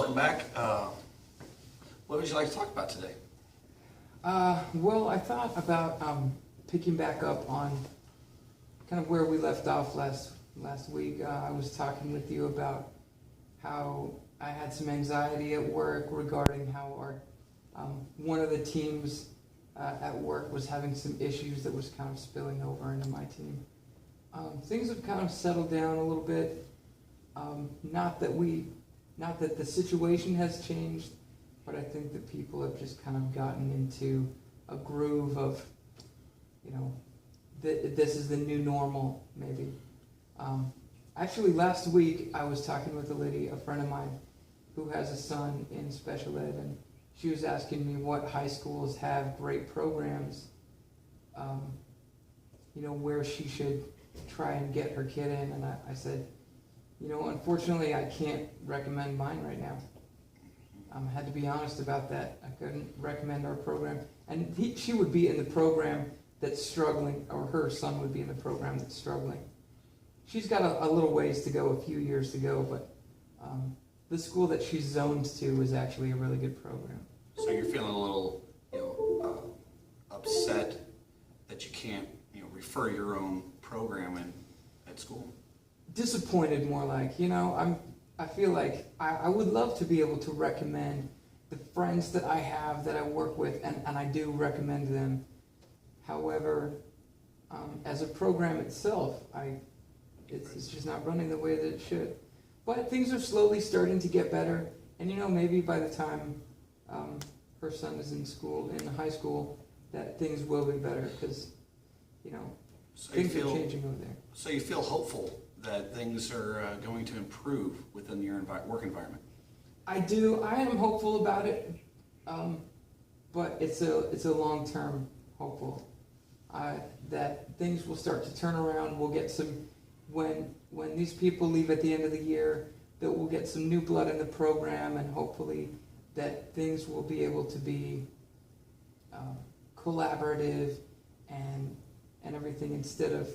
welcome back. What would you like to talk about today? Well, I thought about picking back up on kind of where we left off last week. I was talking with you about how I had some anxiety at work regarding how our one of the teams at work was having some issues that was kind of spilling over into my team. Things have kind of settled down a little bit. Not that the situation has changed, but I think that people have just kind of gotten into a groove of, this is the new normal, maybe. Actually, last week I was talking with a friend of mine, who has a son in special ed, and she was asking me what high schools have great programs, where she should try and get her kid in, and I said, unfortunately I can't recommend mine right now. I had to be honest about that. I couldn't recommend our program. And she would be in the program that's struggling, or her son would be in the program that's struggling. She's got a little ways to go, a few years to go, but the school that she's zoned to is actually a really good program. So you're feeling a little, upset that you can't, refer your own program at school? Disappointed, more like. I feel like I would love to be able to recommend the friends that I have, that I work with, and I do recommend them. However, as a program itself, it's just not running the way that it should. But things are slowly starting to get better, and maybe by the time her son is in high school, that things will be better, because things are changing over there. So you feel hopeful that things are going to improve within your work environment? I do. I am hopeful about it, but it's a long-term hopeful. That things will start to turn around. We'll get some, when these people leave at the end of the year, that we'll get some new blood in the program, and hopefully that things will be able to be collaborative and everything, instead of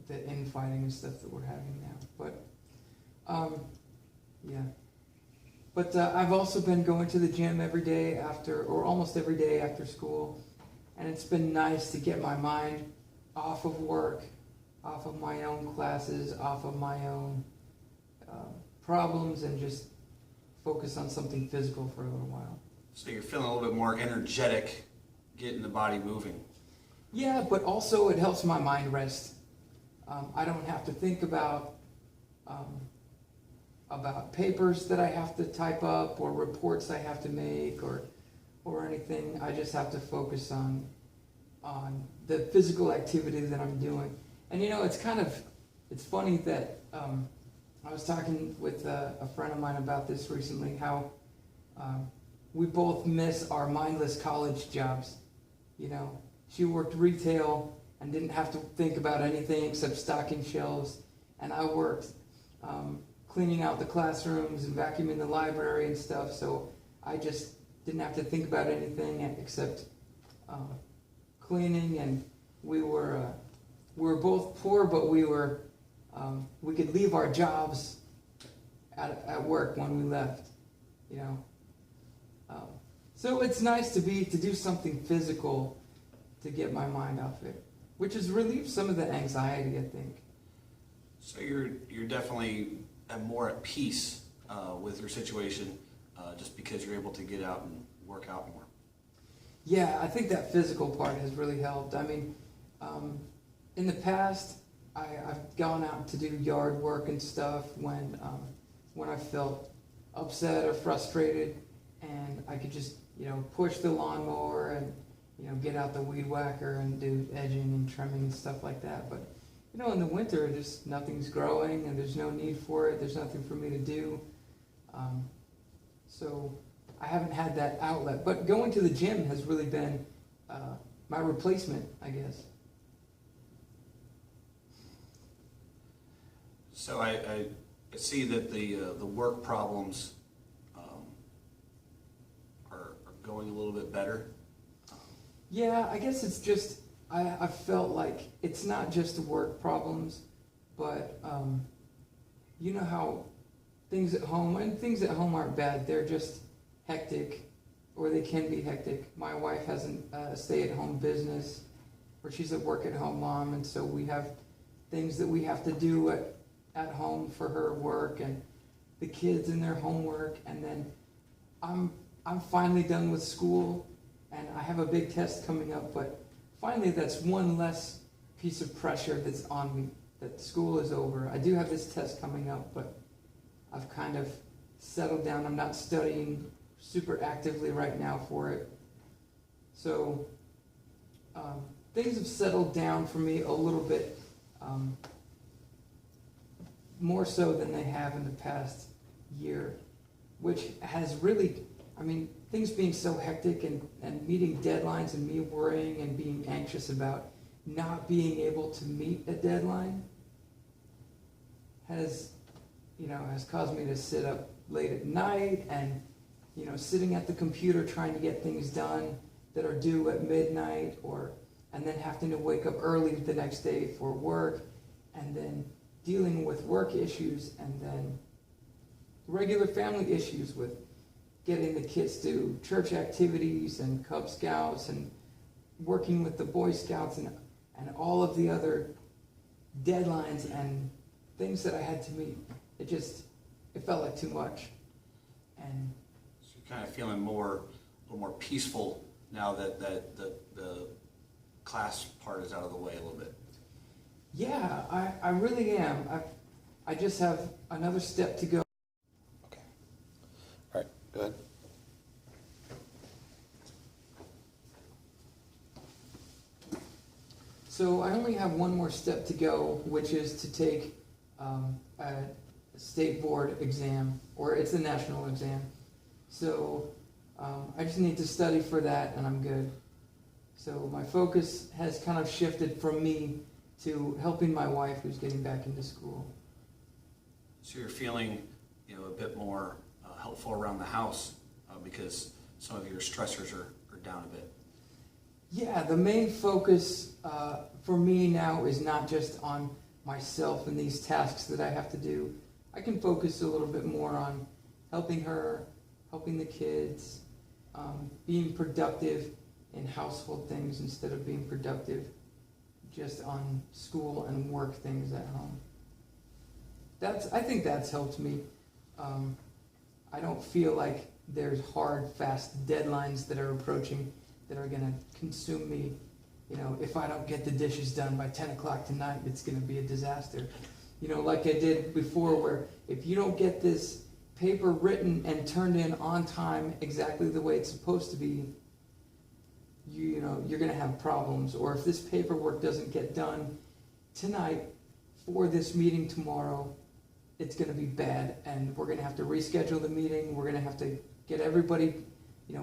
the infighting and stuff that we're having now. But yeah. But I've also been going to the gym every day almost every day after school, and it's been nice to get my mind off of work, off of my own classes, off of my own problems, and just focus on something physical for a little while. So you're feeling a little bit more energetic, getting the body moving. Yeah, but also it helps my mind rest. I don't have to think about papers that I have to type up, or reports I have to make, or anything. I just have to focus on the physical activity that I'm doing. And it's funny that I was talking with a friend of mine about this recently, how we both miss our mindless college jobs. She worked retail and didn't have to think about anything except stocking shelves, and I worked cleaning out the classrooms and vacuuming the library and stuff, so I just didn't have to think about anything except cleaning. And we were both poor, but we could leave our jobs at work when we left, so it's nice to do something physical to get my mind off it, which has relieved some of the anxiety, I think. So you're definitely more at peace with your situation, just because you're able to get out and work out more. Yeah, I think that physical part has really helped. I mean, in the past, I've gone out to do yard work and stuff when I felt upset or frustrated, and I could just push the lawnmower and get out the weed whacker and do edging and trimming and stuff like that. But in the winter, just nothing's growing, and there's no need for it. There's nothing for me to do. So I haven't had that outlet. But going to the gym has really been my replacement, I guess. So I see that the work problems are going a little bit better. Yeah, I guess it's just, I felt like it's not just work problems, but you know how things at home, and things at home aren't bad. They're just hectic, or they can be hectic. My wife has a stay-at-home business, where she's a work-at-home mom, and so we have things that we have to do at home for her work, and the kids and their homework, and then I'm finally done with school, and I have a big test coming up, but finally that's one less piece of pressure that's on me, that school is over. I do have this test coming up, but I've kind of settled down. I'm not studying super actively right now for it. So things have settled down for me a little bit, more so than they have in the past year, which has really, I mean, things being so hectic and meeting deadlines and me worrying and being anxious about not being able to meet a deadline has caused me to sit up late at night and, sitting at the computer trying to get things done that are due at midnight, and then having to wake up early the next day for work, and then dealing with work issues, and then regular family issues with getting the kids to church activities and Cub Scouts and working with the Boy Scouts and all of the other deadlines and things that I had to meet. It felt like too much. And So you're kind of feeling a little more peaceful now that the class part is out of the way a little bit. yeah, I really am. I just have another step to go. Okay. All right, go ahead. So I only have one more step to go, which is to take a state board exam, or it's a national exam. So I just need to study for that, and I'm good. So my focus has kind of shifted from me to helping my wife, who's getting back into school. So you're feeling, a bit more helpful around the house because some of your stressors are down a bit. Yeah, the main focus for me now is not just on myself and these tasks that I have to do. I can focus a little bit more on helping her, helping the kids, being productive in household things instead of being productive just on school and work things at home. I think that's helped me. I don't feel like there's hard, fast deadlines that are approaching that are gonna consume me. If I don't get the dishes done by 10 o'clock tonight, it's gonna be a disaster. Like I did before, where if you don't get this paper written and turned in on time exactly the way it's supposed to be, you're gonna have problems. Or if this paperwork doesn't get done tonight for this meeting tomorrow, it's gonna be bad, and we're gonna have to reschedule the meeting. We're gonna have to get everybody,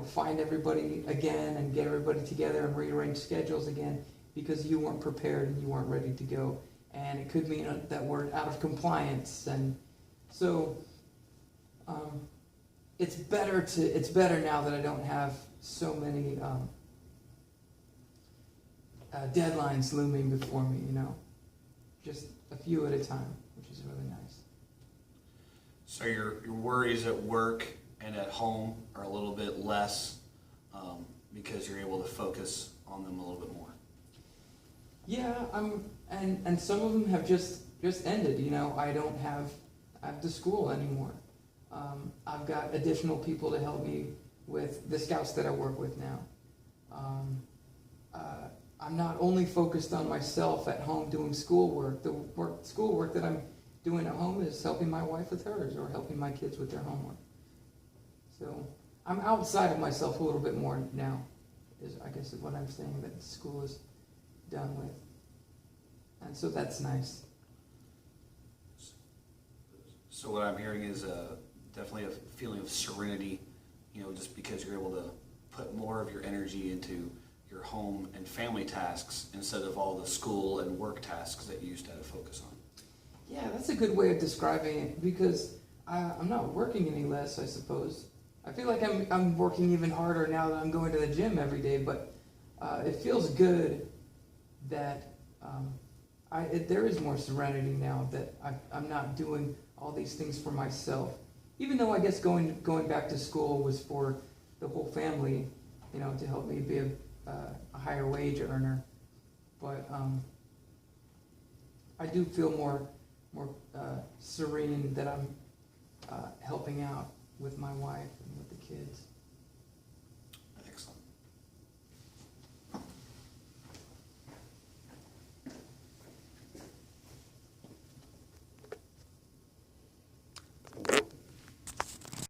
find everybody again and get everybody together and rearrange schedules again because you weren't prepared and you weren't ready to go. And it could mean that we're out of compliance. And so it's better now that I don't have so many deadlines looming before me, just a few at a time, which is really nice. So your worries at work and at home are a little bit less because you're able to focus on them a little bit more. Yeah, and some of them have just ended. I don't have the school anymore. I've got additional people to help me with the scouts that I work with now. I'm not only focused on myself at home doing schoolwork. The schoolwork that I'm doing at home is helping my wife with hers or helping my kids with their homework. So I'm outside of myself a little bit more now, is I guess what I'm saying, that school is done with. And so that's nice. So what I'm hearing is definitely a feeling of serenity, just because you're able to put more of your energy into your home and family tasks instead of all the school and work tasks that you used to have to focus on. Yeah, that's a good way of describing it, because I'm not working any less, I suppose. I feel like I'm working even harder now that I'm going to the gym every day, but it feels good that there is more serenity now that I'm not doing all these things for myself. even though I guess going back to school was for the whole family, you know, to help me be a higher wage earner. But I do feel more serene that I'm helping out with my wife and with the kids.